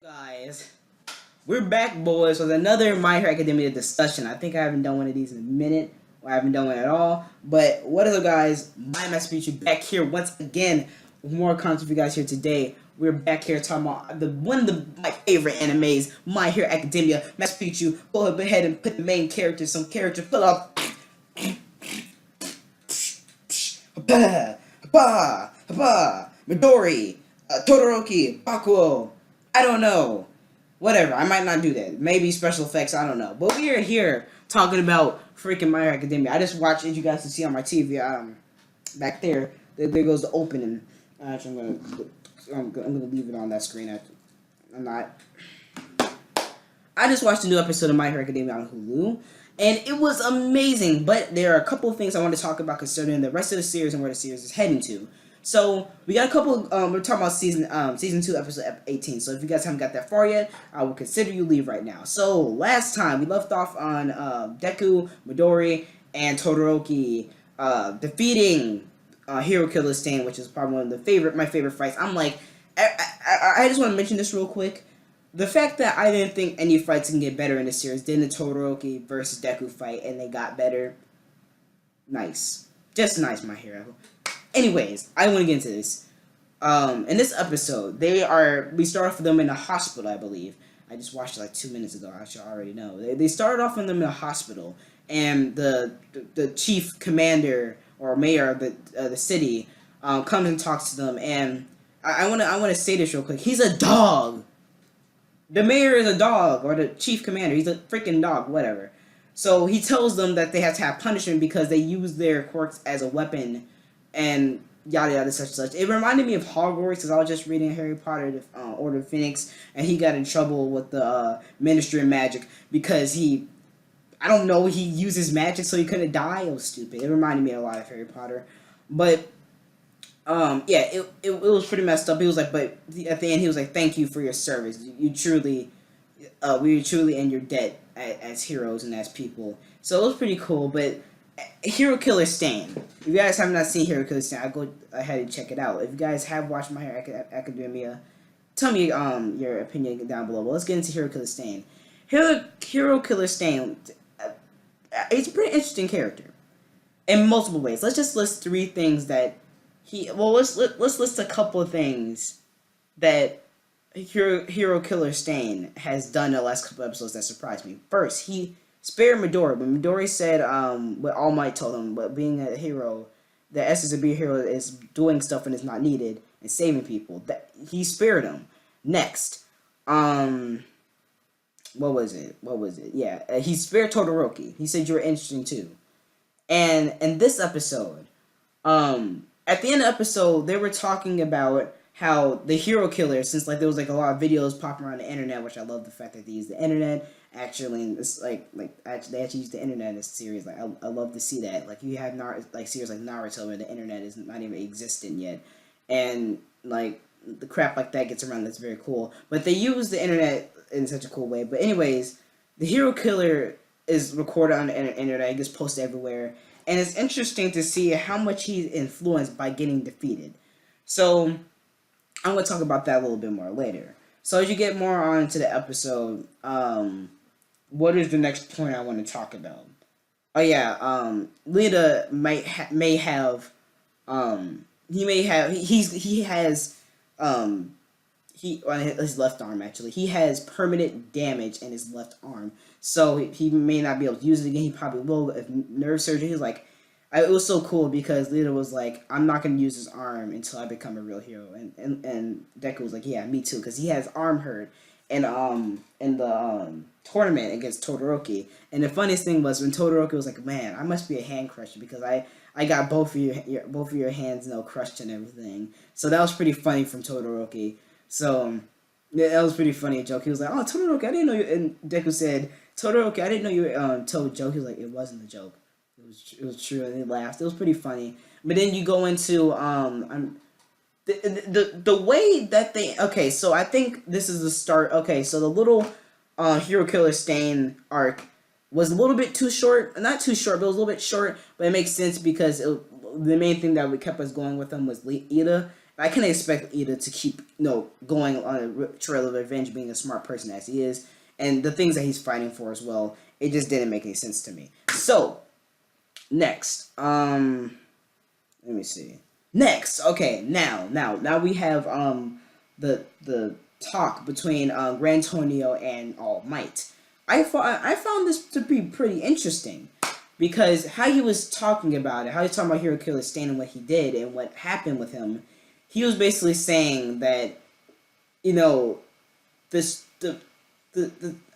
Guys, we're back, boys, with another My Hero Academia discussion. I think I haven't done one of these in a minute, or I haven't done one at all. But what is up, guys? My Master Pichu back here once again with more content for you guys here today. We're back here talking about one of my favorite animes, My Hero Academia. Master Pichu, go ahead and put the main character, some character, pull up. Midori, Todoroki, Bakuo. I don't know. Whatever. I might not do that. Maybe special effects. I don't know. But we are here talking about freaking My Hero Academia. I just watched, as you guys can see on my TV, back there. There goes the opening. Actually, I'm gonna leave it on that screen. I'm not. I just watched a new episode of My Hero Academia on Hulu, and it was amazing. But there are a couple of things I want to talk about concerning the rest of the series and where the series is heading to. So we got a couple. We're talking about season 2, episode 18. So if you guys haven't got that far yet, I will consider you leave right now. So last time we left off on Deku, Midori, and Todoroki defeating Hero Killer Stain, which is probably one of my favorite fights. I just want to mention this real quick. The fact that I didn't think any fights can get better in this series than the Todoroki versus Deku fight, and they got better. Nice. Just nice, my hero. Anyways, I want to get into this. In this episode, we start off with them in a hospital, I believe. I just watched it like 2 minutes ago. I should already know. They started off with them in a hospital, and the chief commander or mayor of the city comes and talks to them. And I want to say this real quick. He's a dog. The mayor is a dog, or the chief commander. He's a freaking dog, whatever. So he tells them that they have to have punishment because they use their quirks as a weapon, and yada yada such. It reminded me of Hogwarts because I was just reading Harry Potter, the Order of Phoenix, and he got in trouble with the Ministry of Magic because he uses magic so he couldn't die. It was stupid. It reminded me a lot of Harry Potter, but yeah, it was pretty messed up. He was like, but at the end he was like, thank you for your service. You truly, we are truly in your debt as heroes and as people. So it was pretty cool, but. Hero Killer Stain. If you guys have not seen Hero Killer Stain, I'll go ahead and check it out. If you guys have watched My Hero Academia, tell me your opinion down below. But let's get into Hero Killer Stain. Hero Killer Stain, he's a pretty interesting character in multiple ways. Let's just list three things that let's list a couple of things that Hero Killer Stain has done in the last couple episodes that surprised me. First, he spared Midori. When Midori said what All Might told him, but being a hero, the essence of being a hero is doing stuff when it's not needed and saving people. That he spared him. Next, what was it? Yeah, he spared Todoroki. He said you were interesting too. And in this episode, at the end of the episode, they were talking about how the hero killer, since like there was like a lot of videos popping around the internet, which I love the fact that they use the internet. Actually, it's they actually use the internet in this series. Like I love to see that. Like you have series like Naruto where the internet is not even existent yet, and like the crap like that gets around. That's very cool. But they use the internet in such a cool way. But anyways, the hero killer is recorded on the internet. It gets posted everywhere, and it's interesting to see how much he's influenced by getting defeated. So I'm going to talk about that a little bit more later. So as you get more on to the episode, what is the next point I want to talk about? Oh yeah, Lita he has on his left arm actually. He has permanent damage in his left arm, so he may not be able to use it again. He probably will if nerve surgery. He's like, it was so cool because Lita was like, I'm not going to use his arm until I become a real hero. And Deku was like, yeah, me too. Because he has arm hurt in the tournament against Todoroki. And the funniest thing was when Todoroki was like, man, I must be a hand crusher because I got both of your hands crushed and everything. So that was pretty funny from Todoroki. So yeah, that was pretty funny a joke. He was like, oh, Todoroki, I didn't know you. And Deku said, Todoroki, I didn't know you told a joke. He was like, it wasn't a joke. It was true, and they laughed. It was pretty funny. But then you go into the way that they so I think this is the start. Okay, so the little Hero Killer Stain arc was a little bit too short. Not too short, but it was a little bit short. But it makes sense because the main thing that kept us going with them was Ida. I can expect Ida to keep going on a trail of revenge, being a smart person as he is, and the things that he's fighting for as well. It just didn't make any sense to me. So next, let me see. Next, okay, now we have the talk between Gran Antonio and All Might. I found this to be pretty interesting because how he was talking about it, how he was talking about Hero Killer Stain and what he did and what happened with him. He was basically saying that, you know, this the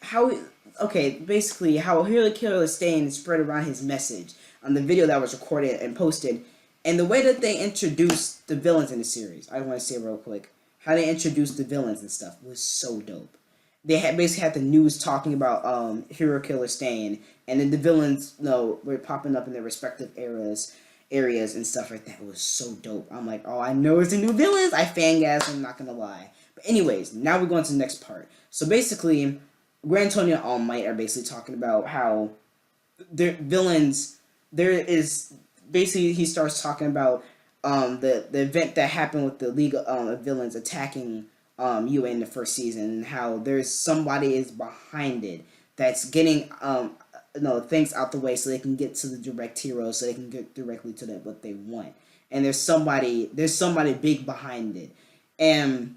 how okay, basically how Hero Killer Stain spread around his message on the video that was recorded and posted, and the way that they introduced the villains in the series. I want to say real quick how they introduced the villains and stuff was so dope. They had basically had the news talking about Hero Killer Stain, and then the villains, were popping up in their respective areas and stuff like that. It was so dope. I'm like, oh, I know it's a new villains. I fangasm, I'm not gonna lie. But anyways, now we're going to the next part. So basically, Gran Antonio and All Might are basically talking about how their villains. There is basically he starts talking about the event that happened with the League of Villains attacking UA in the first season, and how there's somebody is behind it that's getting things out the way so they can get to the direct heroes, so they can get directly to what they want. And there's somebody big behind it, and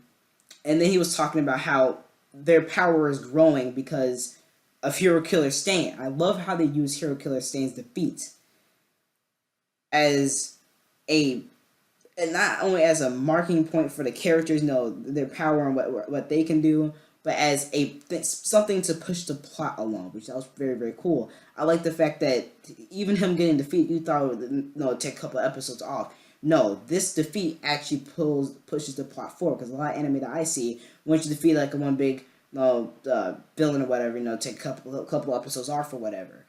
then he was talking about how their power is growing because of Hero Killer Stain. I love how they use Hero Killer Stain's defeat as a, and not only as a marking point for the characters, their power and what they can do, but as something to push the plot along, which that was very, very cool. I like the fact that even him getting defeated, you thought it would take a couple of episodes off. No, this defeat actually pushes the plot forward, because a lot of anime that I see, once you defeat like one big villain or whatever, take a couple episodes off or whatever.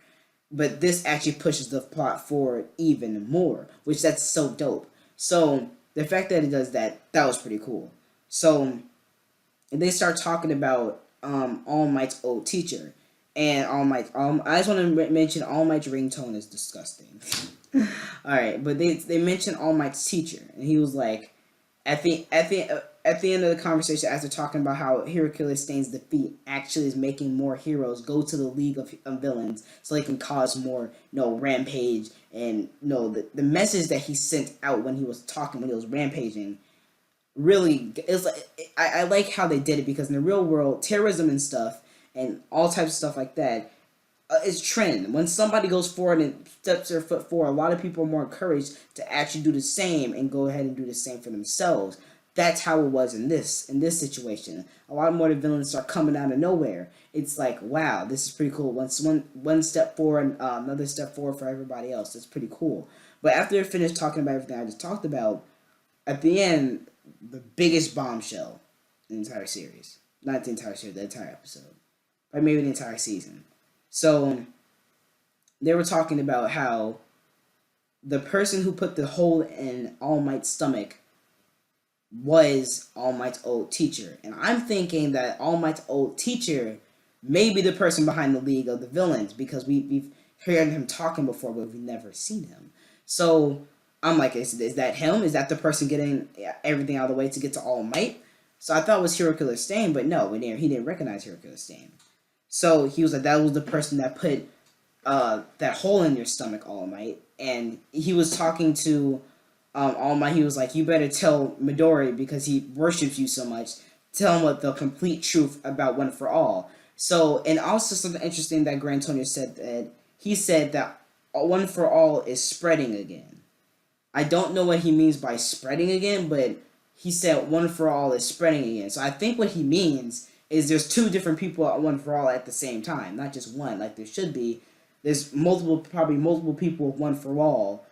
But this actually pushes the plot forward even more, which that's so dope. So the fact that it does that was pretty cool. So they start talking about All Might's old teacher, and All Might. I just want to mention All Might's ringtone is disgusting. All right, but they mentioned All Might's teacher, and he was like, at the end of the conversation, as they're talking about how Hero Killer Stain's defeat actually is making more heroes go to the League of Villains, so they can cause more, rampage, and the message that he sent out when he was rampaging. Really, it's like I like how they did it, because in the real world, terrorism and stuff and all types of stuff like that is trend. When somebody goes forward and steps their foot forward, a lot of people are more encouraged to actually do the same and go ahead and do the same for themselves. That's how it was in this situation. A lot more of the villains start coming out of nowhere. It's like, wow, this is pretty cool. Once one step forward, another step forward for everybody else. It's pretty cool. But after they're finished talking about everything I just talked about, at the end, the biggest bombshell in the entire series. Not the entire series, the entire episode. But maybe the entire season. So, they were talking about how the person who put the hole in All Might's stomach was All Might's old teacher. And I'm thinking that All Might's old teacher may be the person behind the League of the Villains, because we've heard him talking before, but we've never seen him. So, I'm like, is that him? Is that the person getting everything out of the way to get to All Might? So I thought it was Hero Killer Stain, but no, he didn't recognize Hero Killer Stain. So he was like, that was the person that put that hole in your stomach, All Might. And he was talking to All Might. He was like, you better tell Midori, because he worships you so much. Tell him what the complete truth about One for All. So, and also something interesting that Gran Antonio said, that he said that One for All is spreading again. I don't know what he means by spreading again, but he said One for All is spreading again. So I think what he means is there's two different people at One for All at the same time, not just one, like there should be. There's probably multiple people with One for All,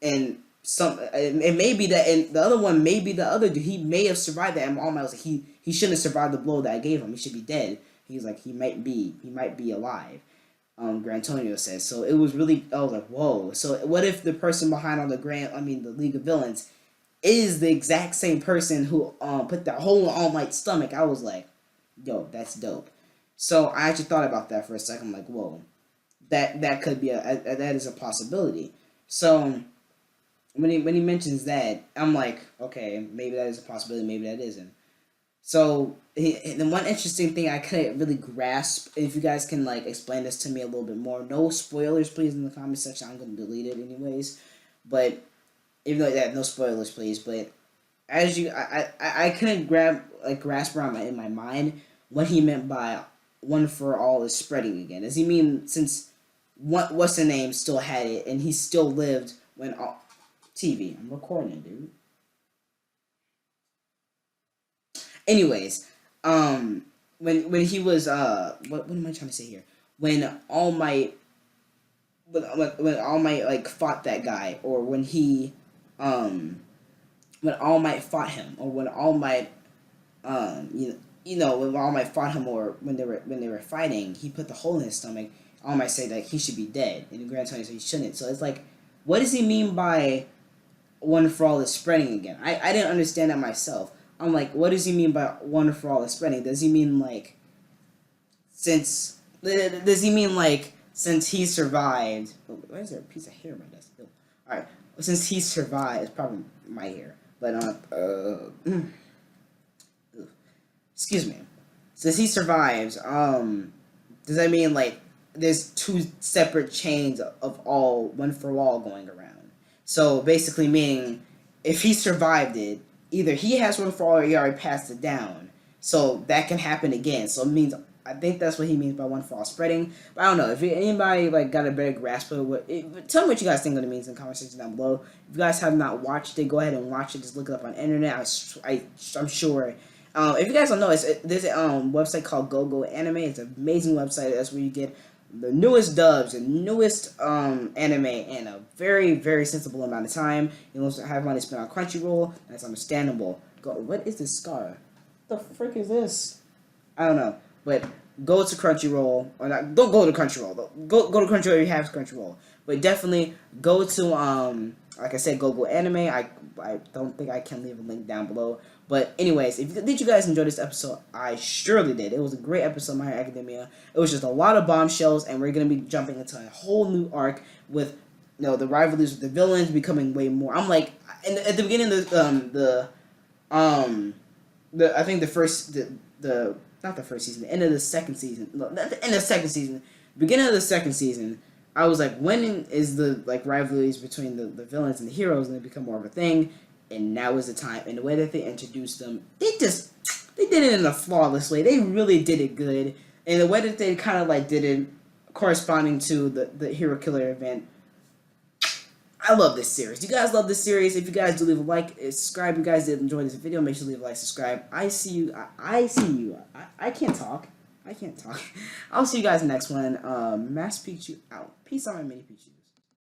and it may be that, and the other one may be the other dude. He may have survived that, and All Might was like, he shouldn't have survived the blow that I gave him. He should be dead. He's like, he might be alive. Gran Antonio says. So it was really, I was like, whoa. So what if the person behind the League of Villains is the exact same person who put that hole in All Might's stomach? I was like, yo, that's dope. So I actually thought about that for a second. I'm like, whoa, that could be that is a possibility. So when he mentions that, I'm like, okay, maybe that is a possibility, maybe that isn't. So the one interesting thing I couldn't really grasp, if you guys can like explain this to me a little bit more. No spoilers, please, in the comment section. I'm gonna delete it anyways. But even though that, no spoilers, please. But as you, I couldn't grasp around in my mind what he meant by one for all is spreading again. Does he mean since what's the name still had it and he still lived when all TV? I'm recording, dude. Anyways, when he was what am I trying to say here? When All Might when All Might like fought that guy, or when he um when All Might fought him, or when All Might when All Might fought him, or when they were fighting, he put the hole in his stomach. All Might said like he should be dead, and Grand Tony said he shouldn't. So it's like, what does he mean by one for all is spreading again? I didn't understand that myself. I'm like, what does he mean by one for all is spreading? Does he mean like since does he mean like since he survived? Oh, why is there a piece of hair on my desk? Oh, all right, since he survived, it's probably my hair, but excuse me. Since he survives, does that mean like there's two separate chains of all one for all going around? So basically, meaning if he survived it, either he has one for all or he already passed it down. So that can happen again. So it means I think that's what he means by one for all spreading. But I don't know if anybody like got a better grasp of what. Tell me what you guys think of it means in the comment section down below. If you guys have not watched it, go ahead and watch it. Just look it up on the internet. I'm sure. If you guys don't know, there's a website called GoGo Anime. It's an amazing website. That's where you get the newest dubs and newest anime in a very, very sensible amount of time. You also have money spent on Crunchyroll. That's understandable. What is this scar? What the frick is this? I don't know. But go to Crunchyroll, or not. Don't go to Crunchyroll. Go to Crunchyroll if you have Crunchyroll. But definitely go to like I said, GoGo Anime. I don't think I can leave a link down below. But anyways, did you guys enjoy this episode? I surely did. It was a great episode of My Hero Academia. It was just a lot of bombshells, and we're gonna be jumping into a whole new arc with the rivalries with the villains becoming way more. I'm like, at the beginning of I think the first the not the first season, the end of the second season. No, not the end of the second season. Beginning of the second season, I was like, when is the like rivalries between the villains and the heroes going to become more of a thing? And now is the time. And the way that they introduced them, they did it in a flawless way. They really did it good. And the way that they kind of like did it, corresponding to the Hero Killer event, I love this series. You guys love this series. If you guys do, leave a like, subscribe. If you guys did enjoy this video, make sure to leave a like, subscribe. I see you. I see you. I can't talk. I can't talk. I'll see you guys in the next one. Mass Pichu out. Peace out, my mini Pichu.